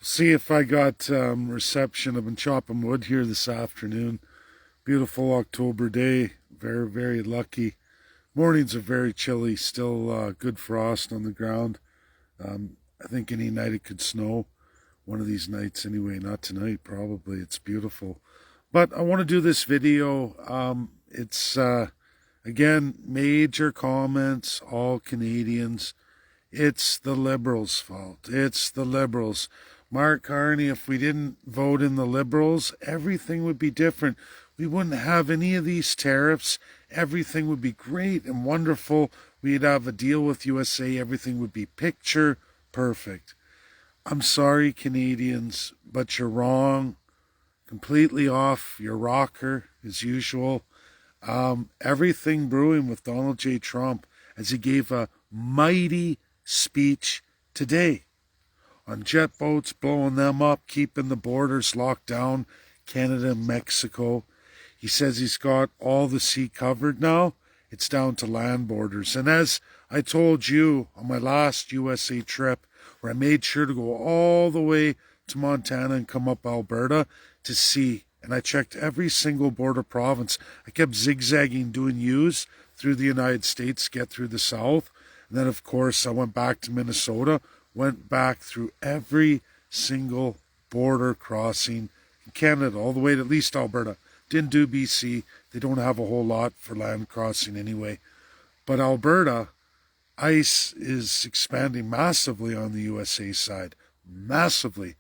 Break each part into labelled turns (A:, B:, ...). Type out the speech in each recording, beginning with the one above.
A: See if I got reception. I've been chopping wood here this afternoon. Beautiful October day. Very, very lucky. Mornings are very chilly. Still good frost on the ground. I think any night it could snow. One of these nights, anyway. Not tonight, probably. It's beautiful. But I want to do this video. It's again major comments. All Canadians. It's the Liberals' fault. It's the Liberals. Mark Carney, if we didn't vote in the Liberals, everything would be different. We wouldn't have any of these tariffs. Everything would be great and wonderful. We'd have a deal with USA. Everything would be picture perfect. I'm sorry, Canadians, but you're wrong. Completely off your rocker, as usual. Everything brewing with Donald J. Trump as he gave a mighty speech today on jet boats, blowing them up, keeping the borders locked down, Canada and Mexico. He says he's got all the sea covered now. It's down to land borders. And as I told you on my last USA trip, where I made sure to go all the way to Montana and come up Alberta to see, and I checked every single border province. I kept zigzagging, doing U's through the United States, get through the South. And then, of course, I went back to Minnesota, went back through every single border crossing in Canada, all the way to at least Alberta. Didn't do BC. They don't have a whole lot for land crossing anyway. But Alberta, ICE is expanding massively on the USA side. Massively.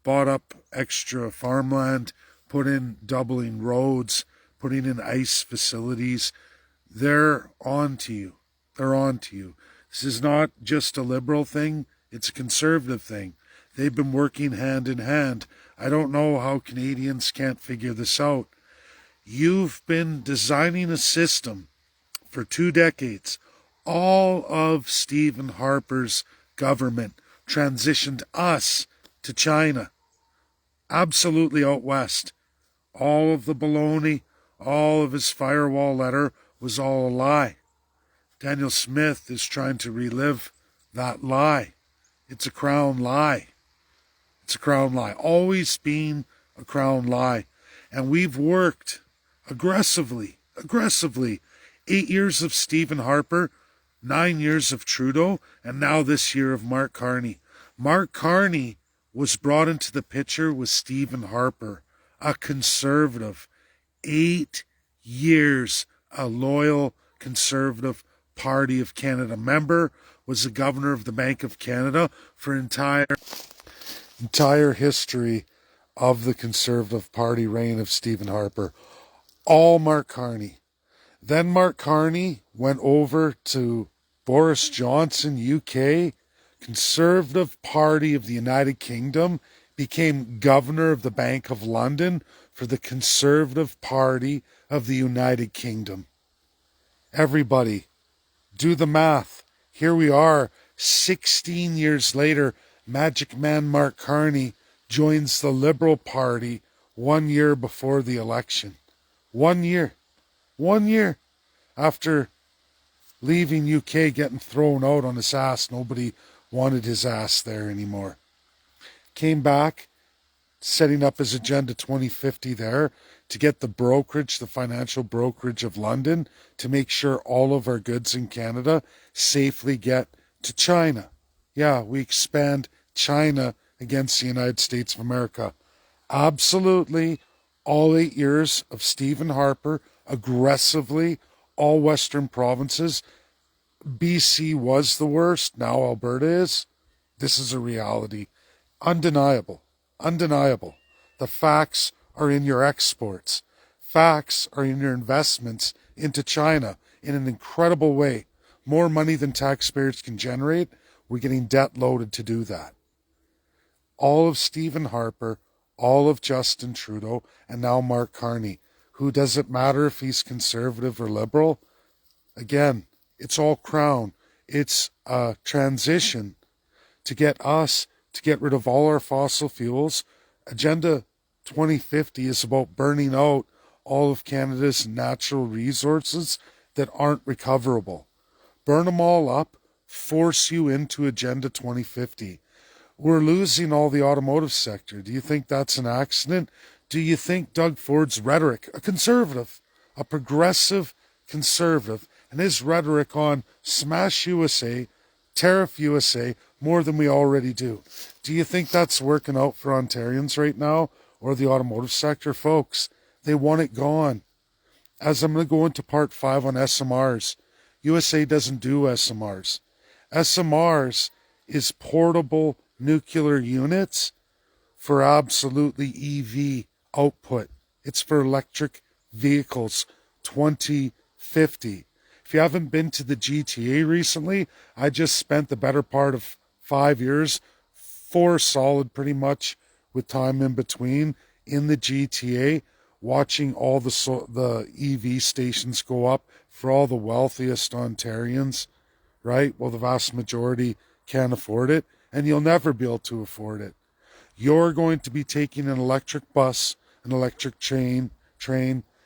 A: Bought up extra farmland, put in doubling roads, putting in ICE facilities. They're on to you. They're on to you. This is not just a Liberal thing, it's a Conservative thing. They've been working hand in hand. I don't know how Canadians can't figure this out. You've been designing a system for 2 decades. All of Stephen Harper's government transitioned us to China. Absolutely out west. All of the baloney, all of his firewall letter was all a lie. Daniel Smith is trying to relive that lie. It's a crown lie. It's a crown lie. Always been a crown lie. And we've worked aggressively. 8 years of Stephen Harper, 9 years of Trudeau, and now this year of Mark Carney. Mark Carney was brought into the picture with Stephen Harper, a Conservative. 8 years, a loyal Conservative Party of Canada member, was the governor of the Bank of Canada for entire history of the Conservative Party reign of Stephen Harper. All Mark Carney. Then Mark Carney went over to Boris Johnson, UK, Conservative Party of the United Kingdom, became governor of the Bank of London for the Conservative Party of the United Kingdom. Everybody, do the math. Here we are, 16 years later, Magic Man Mark Carney joins the Liberal Party 1 year before the election. 1 year. 1 year after leaving UK, getting thrown out on his ass. Nobody wanted his ass there anymore. Came back, setting up his Agenda 2050 there to get the brokerage, the financial brokerage of London, to make sure all of our goods in Canada safely get to China. Yeah, we expand China against the United States of America. Absolutely, all 8 years of Stephen Harper, aggressively, all Western provinces. BC was the worst, now Alberta is. This is a reality. Undeniable. Undeniable. The facts are in your exports. Facts are in your investments into China in an incredible way. More money than taxpayers can generate. We're getting debt loaded to do that. All of Stephen Harper, all of Justin Trudeau, and now Mark Carney. Who does it matter if he's Conservative or Liberal? Again, it's all crown. It's a transition to get us to get rid of all our fossil fuels. Agenda 2050 is about burning out all of Canada's natural resources that aren't recoverable. Burn them all up, force you into Agenda 2050. We're losing all the automotive sector. Do you think that's an accident? Do you think Doug Ford's rhetoric, a conservative, a progressive conservative, and his rhetoric on Smash USA, Tariff USA, more than we already do? Do you think that's working out for Ontarians right now or the automotive sector? Folks, they want it gone. As I'm going to go into part 5 on SMRs, USA doesn't do SMRs. SMRs is portable nuclear units for absolutely EV output. It's for electric vehicles 2050. If you haven't been to the GTA recently, I just spent the better part of 5 years, 4 solid pretty much with time in between, in the GTA, watching all the EV stations go up for all the wealthiest Ontarians, right? Well, the vast majority can't afford it, and you'll never be able to afford it. You're going to be taking an electric bus, an electric train,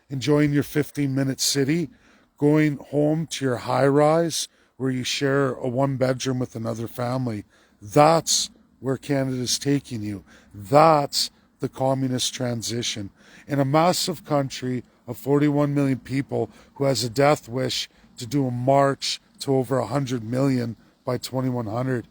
A: enjoying your 15-minute city, going home to your high-rise where you share a one-bedroom with another family. That's where Canada's taking you. That's the communist transition. In a massive country of 41 million people who has a death wish to do a march to over 100 million by 2100.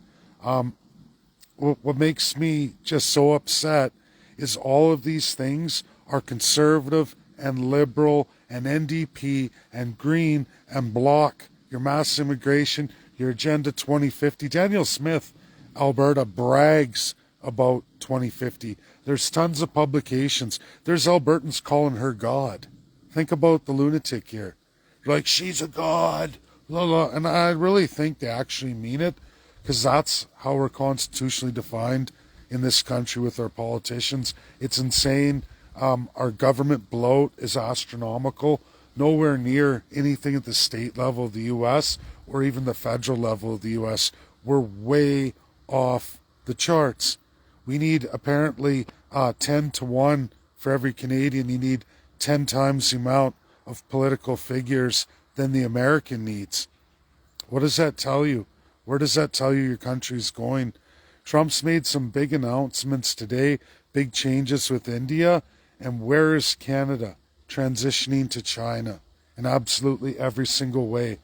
A: What makes me just so upset is all of these things are conservative and liberal and NDP and Green and Bloc, your mass immigration, your Agenda 2050. Danielle Smith, Alberta, brags about 2050. There's tons of publications. There's Albertans calling her God. Think about the lunatic here. Like, she's a god. Blah, blah. And I really think they actually mean it, because that's how we're constitutionally defined in this country with our politicians. It's insane. Our government bloat is astronomical. Nowhere near anything at the state level of the U.S. or even the federal level of the U.S. We're way off the charts. We need apparently 10 to 1 for every Canadian. You need 10 times the amount of political figures than the American needs. What does that tell you? Where does that tell you your country's going? Trump's made some big announcements today, big changes with India. And where is Canada transitioning to China in absolutely every single way?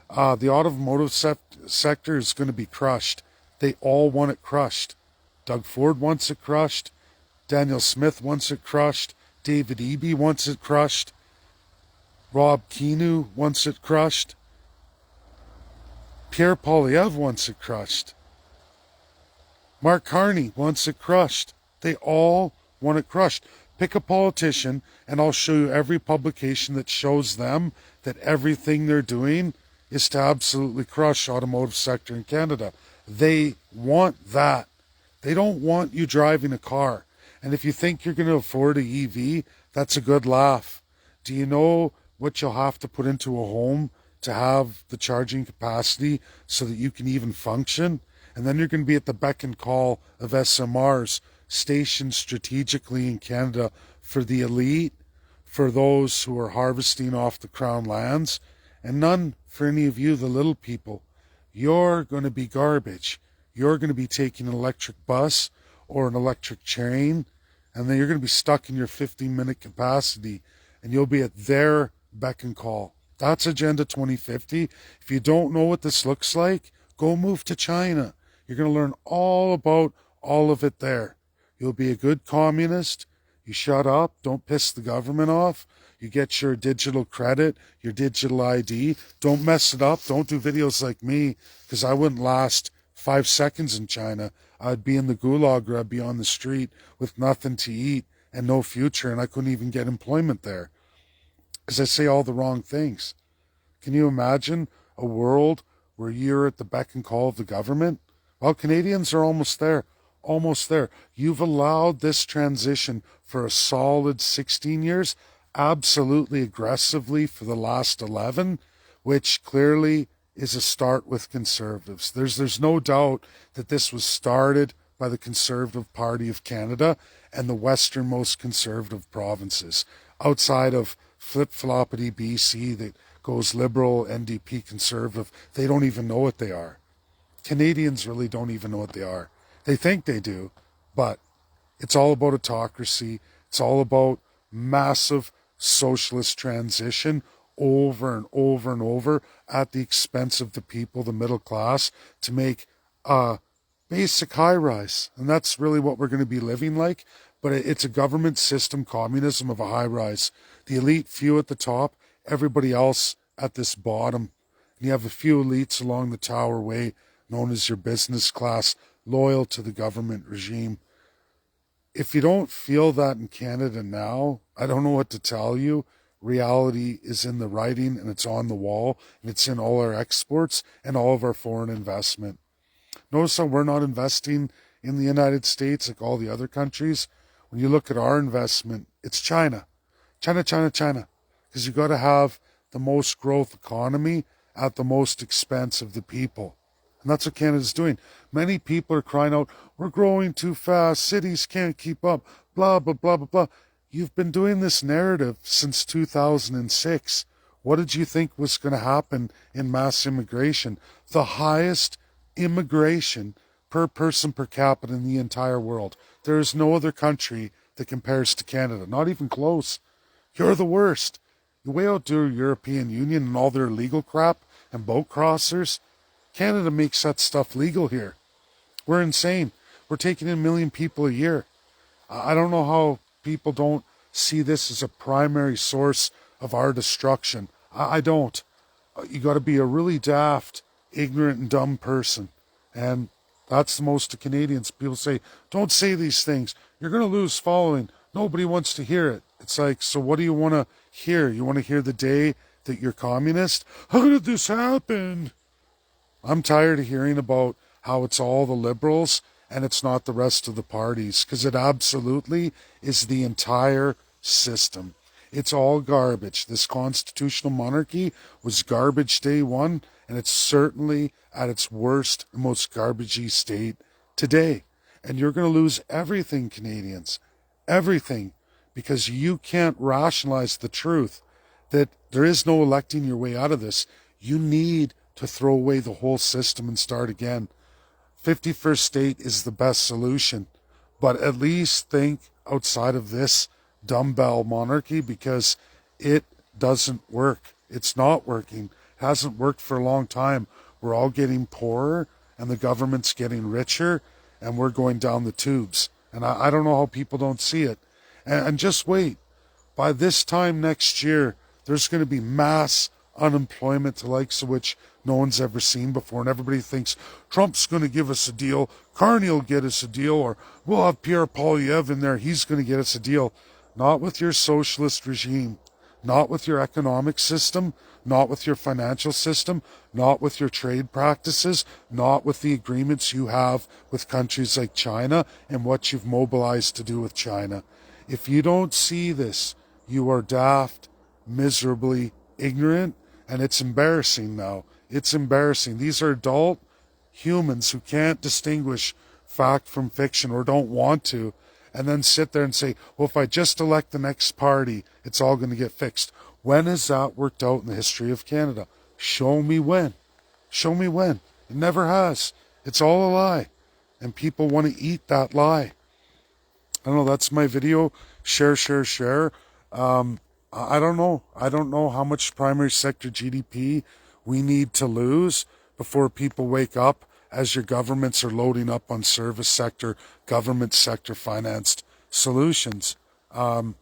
A: The automotive sector is going to be crushed. They all want it crushed. Doug Ford wants it crushed. Danielle Smith wants it crushed. David Eby wants it crushed. Rob Kinu wants it crushed. Pierre Poilievre wants it crushed. Mark Carney wants it crushed. They all want it crushed. Pick a politician and I'll show you every publication that shows them that everything they're doing is to absolutely crush automotive sector in Canada. They want that. They don't want you driving a car. And if you think you're going to afford an EV, that's a good laugh. Do you know what you'll have to put into a home to have the charging capacity so that you can even function? And then you're going to be at the beck and call of SMRs stationed strategically in Canada for the elite, for those who are harvesting off the crown lands, and none for any of you, the little people. You're going to be garbage. You're going to be taking an electric bus or an electric train, and then you're going to be stuck in your 15-minute capacity, and you'll be at their beck and call. That's Agenda 2050. If you don't know what this looks like, go move to China. You're going to learn all about all of it there. You'll be a good communist. You shut up. Don't piss the government off. You get your digital credit, your digital ID. Don't mess it up. Don't do videos like me, because I wouldn't last 5 seconds in China. I'd be in the gulag, or I'd be on the street with nothing to eat and no future, and I couldn't even get employment there because I say all the wrong things. Can you imagine a world where you're at the beck and call of the government? Well, Canadians are almost there. Almost there. You've allowed this transition for a solid 16 years, absolutely aggressively for the last 11, which clearly is a start with Conservatives. There's no doubt that this was started by the Conservative Party of Canada and the westernmost Conservative provinces. Outside of flip-floppity BC that goes Liberal, NDP, Conservative, they don't even know what they are. Canadians really don't even know what they are. They think they do, but it's all about autocracy. It's all about massive socialist transition over and over and over at the expense of the people, the middle class, to make a basic high rise. And that's really what we're going to be living like. But it's a government system communism of a high rise. The elite few at the top, everybody else at this bottom. And you have a few elites along the Tower Way, known as your business class, loyal to the government regime. If you don't feel that in Canada now, I don't know what to tell you. Reality is in the writing, and it's on the wall, and it's in all our exports and all of our foreign investment. Notice how we're not investing in the United States like all the other countries. When you look at our investment, it's China. China, China, China. Because you got to have the most growth economy at the most expense of the people. And that's what Canada's doing. Many people are crying out, we're growing too fast, cities can't keep up, blah, blah, blah, blah, blah. You've been doing this narrative since 2006. What did you think was going to happen in mass immigration? The highest immigration per person per capita in the entire world. There is no other country that compares to Canada, not even close. You're the worst. You way outdo European Union and all their legal crap and boat crossers. Canada makes that stuff legal here. We're insane. We're taking in 1 million people a year. I don't know how people don't see this as a primary source of our destruction. I don't. You got to be a really daft, ignorant, and dumb person. And that's the most of Canadians. People say, don't say these things. You're going to lose following. Nobody wants to hear it. It's like, so what do you want to hear? You want to hear the day that you're communist? How did this happen? I'm tired of hearing about how it's all the liberals and it's not the rest of the parties, because it absolutely is the entire system. It's all garbage. This constitutional monarchy was garbage day one, and it's certainly at its worst and most garbagey state today. And you're going to lose everything, Canadians. Everything. Because you can't rationalize the truth that there is no electing your way out of this. You need to throw away the whole system and start again. 51st state is the best solution, but at least think outside of this dumbbell monarchy, because it doesn't work. It's not working. It hasn't worked for a long time. We're all getting poorer and the government's getting richer and we're going down the tubes. And I don't know how people don't see it. And just wait. By this time next year, there's going to be mass unemployment, the likes of which no one's ever seen before, and everybody thinks Trump's going to give us a deal, Carney will get us a deal, or we'll have Pierre Poilievre in there, he's going to get us a deal. Not with your socialist regime, not with your economic system, not with your financial system, not with your trade practices, not with the agreements you have with countries like China and what you've mobilized to do with China. If you don't see this, you are daft, miserably ignorant, and it's embarrassing now. It's embarrassing. These are adult humans who can't distinguish fact from fiction or don't want to, and then sit there and say, well, if I just elect the next party, it's all going to get fixed. When has that worked out in the history of Canada? Show me when. Show me when. It never has. It's all a lie. And people want to eat that lie. I don't know, that's my video. Share, share, share. I don't know. I don't know how much primary sector GDP we need to lose before people wake up as your governments are loading up on service sector, government sector financed solutions. The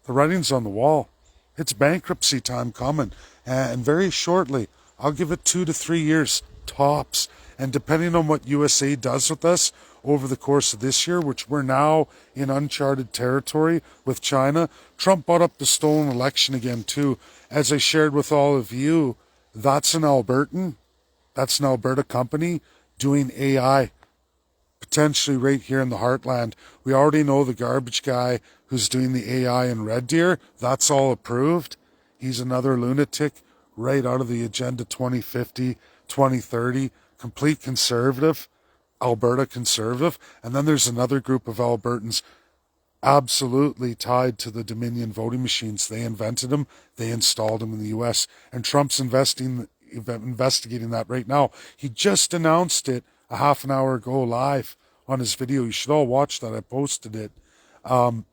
A: writing's on the wall. It's bankruptcy time coming. And very shortly, I'll give it 2 to 3 years tops. And depending on what USA does with us over the course of this year, which we're now in uncharted territory with China, Trump brought up the stolen election again too. As I shared with all of you, that's an Albertan. That's an Alberta company doing AI, potentially right here in the heartland. We already know the garbage guy who's doing the AI in Red Deer. That's all approved. He's another lunatic right out of the Agenda 2050, 2030, complete conservative, Alberta conservative. And then there's another group of Albertans absolutely tied to the Dominion voting machines. They invented them. They installed them in the U.S. And Trump's investigating that right now. He just announced it a half an hour ago live on his video. You should all watch that. I posted it. It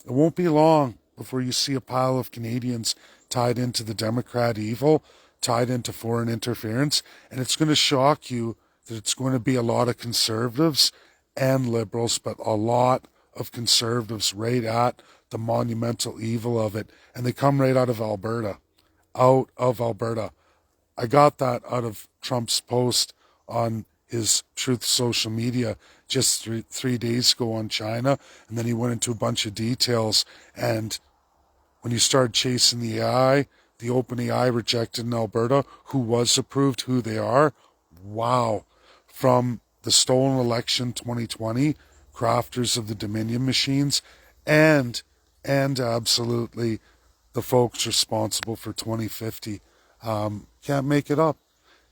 A: won't be long before you see a pile of Canadians tied into the Democrat evil, tied into foreign interference, and it's going to shock you that it's going to be a lot of conservatives and liberals, but a lot of conservatives right at the monumental evil of it. And they come right out of Alberta. Out of Alberta. I got that out of Trump's post on his Truth social media just three days ago on China. And then he went into a bunch of details. And when you start chasing the AI, the OpenAI rejected in Alberta, who was approved, who they are, wow. From the stolen election 2020, crafters of the Dominion machines, and absolutely the folks responsible for 2050. Can't make it up.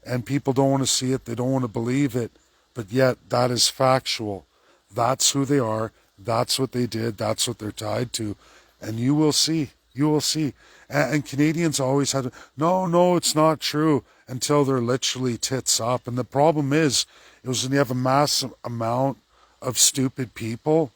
A: And people don't want to see it. They don't want to believe it. But yet that is factual. That's who they are. That's what they did. That's what they're tied to. And you will see. You will see. And Canadians always had, no, it's not true, until they're literally tits up. And the problem is when you have a massive amount of stupid people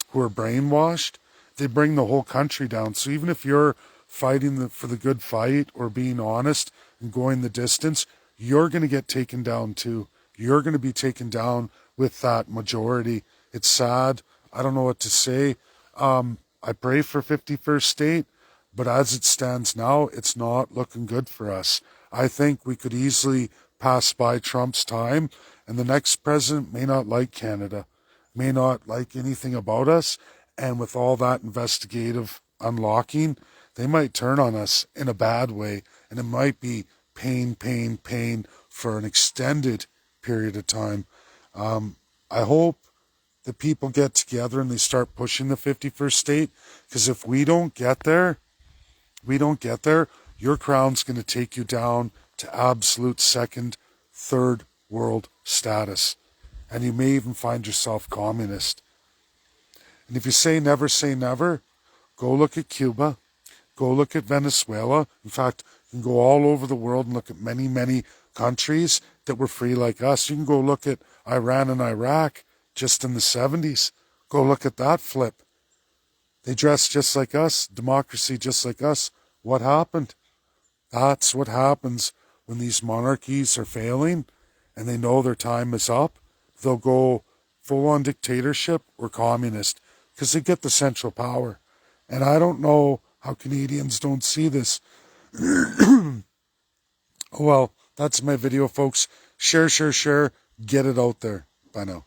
A: who are brainwashed, they bring the whole country down. So even if you're fighting for the good fight or being honest and going the distance, you're going to get taken down too. You're going to be taken down with that majority. It's sad. I don't know what to say. I pray for 51st state, but as it stands now, it's not looking good for us. I think we could easily pass by Trump's time, and the next president may not like Canada, may not like anything about us, and with all that investigative unlocking, they might turn on us in a bad way, and it might be pain for an extended period of time. I hope that people get together and they start pushing the 51st state, because if we don't get there, your crown's going to take you down to absolute second, third world status. And you may even find yourself communist. And if you say never, go look at Cuba, go look at Venezuela. In fact, you can go all over the world and look at many countries that were free like us. You can go look at Iran and Iraq just in the 70s. Go look at that flip. They dressed just like us, democracy just like us. What happened? That's what happens when these monarchies are failing and they know their time is up. They'll go full-on dictatorship or communist because they get the central power. And I don't know how Canadians don't see this. Well, that's my video, folks. Share. Get it out there. Bye now.